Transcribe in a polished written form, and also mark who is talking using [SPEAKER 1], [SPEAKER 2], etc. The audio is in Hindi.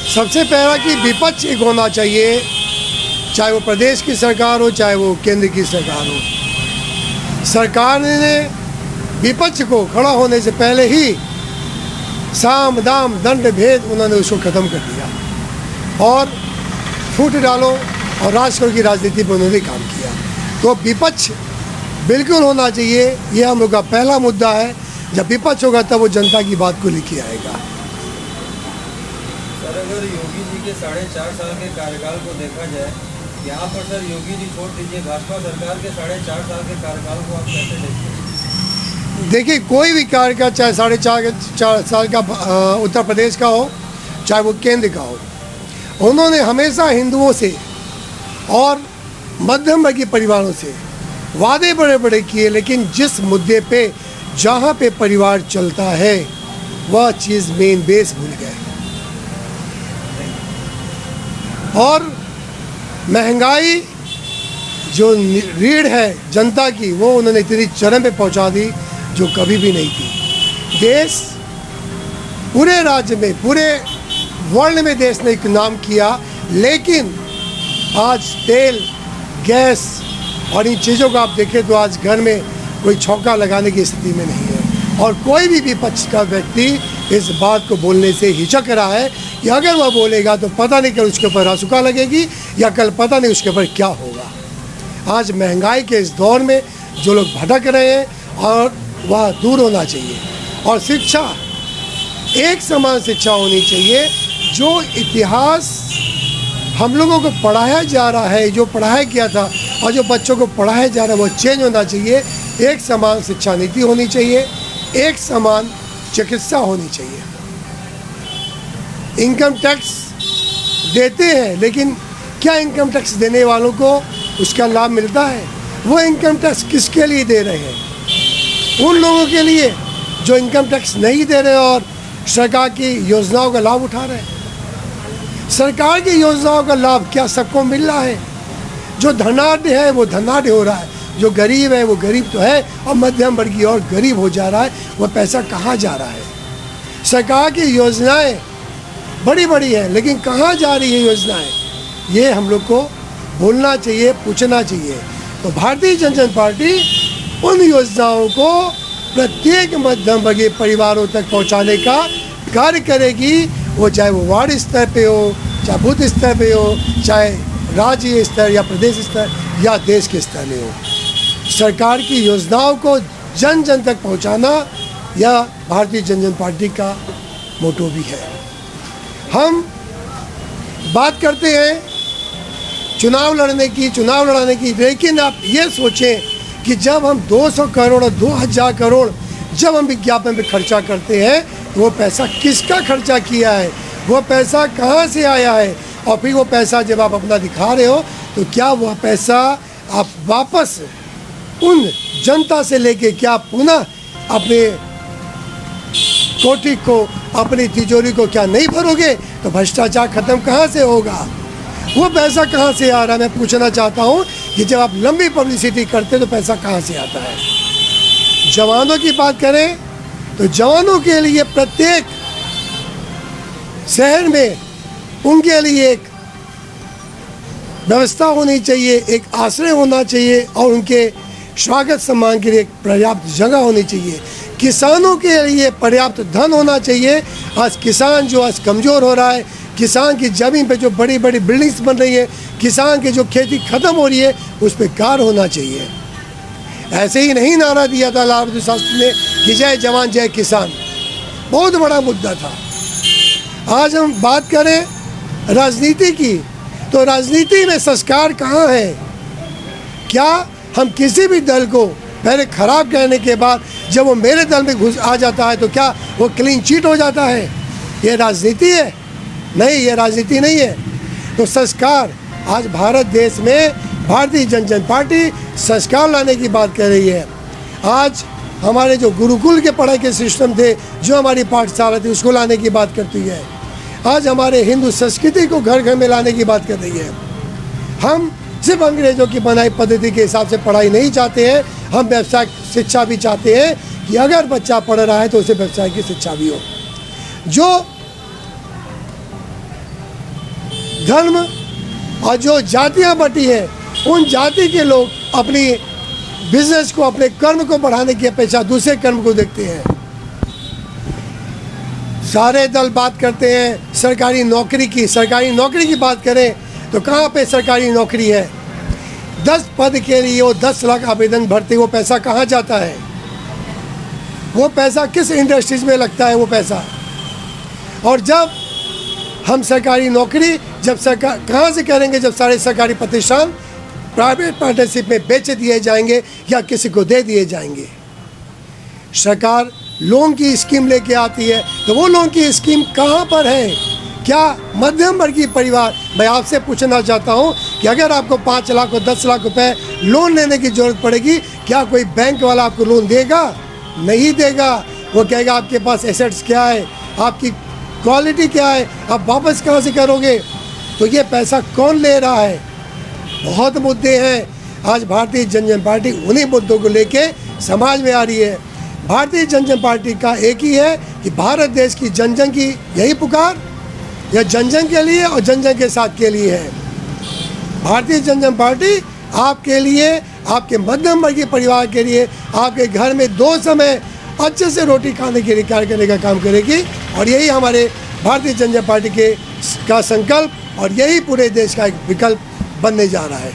[SPEAKER 1] सबसे पहला कि विपक्ष एक होना चाहिए, चाहे वो प्रदेश की सरकार हो चाहे वो केंद्र की सरकार हो। सरकार ने विपक्ष को खड़ा होने से पहले ही साम दाम दंड भेद उन्होंने उसको ख़त्म कर दिया और फूट डालो और राष्ट्र की राजनीति पर उन्होंने काम किया। तो विपक्ष बिल्कुल होना चाहिए, ये हम लोग का पहला मुद्दा है। जब विपक्ष होगा तब वो जनता की बात को लेके आएगा।
[SPEAKER 2] सर, अगर योगी जी के 4.5 साल के कार्यकाल को देखा जाए, यहाँ पर सर योगी जी छोड़ दीजिए, भाजपा सरकार के 4.5 साल के कार्यकाल को आप कैसे देखते हैं?
[SPEAKER 1] देखिए, कोई भी कार्यकाल चाहे 4.5 साल का उत्तर प्रदेश का हो चाहे वो केंद्र का हो, उन्होंने हमेशा हिंदुओं से और मध्यम वर्गीय परिवारों से वादे बड़े बड़े किए, लेकिन जिस मुद्दे पे जहाँ पे परिवार चलता है वह चीज़ मेन बेस भूल गए। और महंगाई जो रीढ़ है जनता की, वो उन्होंने इतनी चरम पे पहुंचा दी जो कभी भी नहीं थी। देश पूरे राज्य में, पूरे वर्ल्ड में देश ने एक नाम किया, लेकिन आज तेल, गैस और इन चीज़ों को आप देखें तो आज घर में कोई छौंका लगाने की स्थिति में नहीं है। और कोई भी विपक्ष का व्यक्ति इस बात को बोलने से हिचक रहा है कि अगर वह बोलेगा तो पता नहीं कल उसके ऊपर रासुका लगेगी या कल पता नहीं उसके ऊपर क्या होगा। आज महंगाई के इस दौर में जो लोग भटक रहे हैं और वह दूर होना चाहिए। और शिक्षा, एक समान शिक्षा होनी चाहिए। जो इतिहास हम लोगों को पढ़ाया जा रहा है, जो पढ़ाया गया था और जो बच्चों को पढ़ाया जा रहा है, वो चेंज होना चाहिए। एक समान शिक्षा नीति होनी चाहिए, एक समान चिकित्सा होनी चाहिए। इनकम टैक्स देते हैं, लेकिन क्या इनकम टैक्स देने वालों को उसका लाभ मिलता है? वो इनकम टैक्स किसके लिए दे रहे हैं? उन लोगों के लिए जो इनकम टैक्स नहीं दे रहे और सरकार की योजनाओं का लाभ उठा रहे हैं। सरकार की योजनाओं का लाभ क्या सबको मिल रहा है? जो धनाढ्य है वो धनाढ्य हो रहा है, जो गरीब है वो गरीब तो है और मध्यम वर्गीय और गरीब हो जा रहा है। वह पैसा कहाँ जा रहा है? सरकार की योजनाएं बड़ी बड़ी हैं, लेकिन कहाँ जा रही है योजनाएं? ये हम लोग को बोलना चाहिए, पूछना चाहिए। तो भारतीय जनता पार्टी उन योजनाओं को प्रत्येक मध्यम वर्गीय परिवारों तक पहुँचाने का कार्य करेगी। वो चाहे वो वार्ड स्तर पे हो, चाहे बूथ स्तर पे हो, चाहे राज्य स्तर या प्रदेश स्तर या देश के स्तर में हो। सरकार की योजनाओं को जन जन तक पहुंचाना यह भारतीय जनता पार्टी का मोटो भी है। हम बात करते हैं चुनाव लड़ने की, लेकिन आप ये सोचें कि जब हम 200 करोड़ और 2000 करोड़ जब हम विज्ञापन पे खर्चा करते हैं, वो पैसा किसका खर्चा किया है, वो पैसा कहाँ से आया है? और फिर वो पैसा जब आप अपना दिखा रहे हो तो क्या वह पैसा आप वापस उन जनता से लेके क्या पुनः अपने कोठी को, अपनी तिजोरी को क्या नहीं भरोगे? तो भ्रष्टाचार खत्म कहाँ से होगा? वो पैसा कहाँ से आ रहा है? मैं पूछना चाहता हूँ कि जब आप लंबी पब्लिसिटी करते तो पैसा कहाँ से आता है? जवानों की बात करें तो जवानों के लिए प्रत्येक शहर में उनके लिए एक व्यवस्था होनी चाहिए, एक आश्रय होना चाहिए और उनके स्वागत सम्मान के लिए एक पर्याप्त जगह होनी चाहिए। किसानों के लिए पर्याप्त धन होना चाहिए। आज किसान जो आज कमज़ोर हो रहा है, किसान की ज़मीन पे जो बड़ी बड़ी बिल्डिंग्स बन रही है, किसान की जो खेती ख़त्म हो रही है, उस पर कार्य होना चाहिए। ऐसे ही नहीं नारा दिया था लाल बहादुर शास्त्री ने कि जय जवान जय किसान, बहुत बड़ा मुद्दा था। आज हम बात करें राजनीति की, तो राजनीति में संस्कार कहाँ है? क्या हम किसी भी दल को पहले खराब कहने के बाद जब वो मेरे दल में घुस आ जाता है तो क्या वो क्लीन चीट हो जाता है? ये राजनीति है? नहीं, ये राजनीति नहीं है। तो संस्कार, आज भारत देश में भारतीय जनता पार्टी संस्कार लाने की बात कर रही है। आज हमारे जो गुरुकुल के पढ़ाई के सिस्टम थे, जो हमारी पाठशाला थी, उसको लाने की बात करती है। आज हमारे हिंदू संस्कृति को घर घर में लाने की बात कर रही है। हम सिर्फ अंग्रेजों की बनाई पद्धति के हिसाब से पढ़ाई नहीं चाहते हैं, हम व्यावसायिक शिक्षा भी चाहते हैं कि अगर बच्चा पढ़ रहा है तो उसे व्यवसाय की शिक्षा भी हो। जो धर्म और जो जातियां बटी हैं, उन जाति के लोग अपनी बिजनेस को, अपने कर्म को बढ़ाने की अपेक्षा दूसरे कर्म को देखते हैं। सारे दल बात करते हैं सरकारी नौकरी की। सरकारी नौकरी की बात करें तो कहाँ पे सरकारी नौकरी है? 10 पद के लिए वो 10 लाख आवेदन भरते, वो पैसा कहाँ जाता है? वो पैसा किस इंडस्ट्रीज में लगता है वो पैसा? और जब हम सरकारी नौकरी जब सरकार कहाँ से करेंगे? जब सारे सरकारी प्रतिष्ठान प्राइवेट पार्टनरशिप में बेच दिए जाएंगे या किसी को दे दिए जाएंगे। सरकार लोन की स्कीम लेके आती है, तो वो लोन की स्कीम कहाँ पर है? क्या मध्यम वर्गीय परिवार, मैं आपसे पूछना चाहता हूँ कि अगर आपको 5 लाख और 10 लाख रुपए लोन लेने की ज़रूरत पड़ेगी, क्या कोई बैंक वाला आपको लोन देगा? नहीं देगा। वो कहेगा आपके पास एसेट्स क्या है, आपकी क्वालिटी क्या है, आप वापस कहाँ से करोगे? तो ये पैसा कौन ले रहा है? बहुत मुद्दे हैं। आज भारतीय जनता पार्टी उन्हीं मुद्दों को लेके समाज में आ रही है। भारतीय जनता पार्टी का एक ही है कि भारत देश की जन जन की यही पुकार, यह जन जन के लिए और जन जन के साथ के लिए है। भारतीय जनता पार्टी आपके लिए, आपके मध्यम वर्गीय परिवार के लिए, आपके घर में 2 समय अच्छे से रोटी खाने के लिए कार्य करने का काम करेगी। और यही हमारे भारतीय जनता पार्टी का संकल्प और यही पूरे देश का एक विकल्प बनने जा रहा है।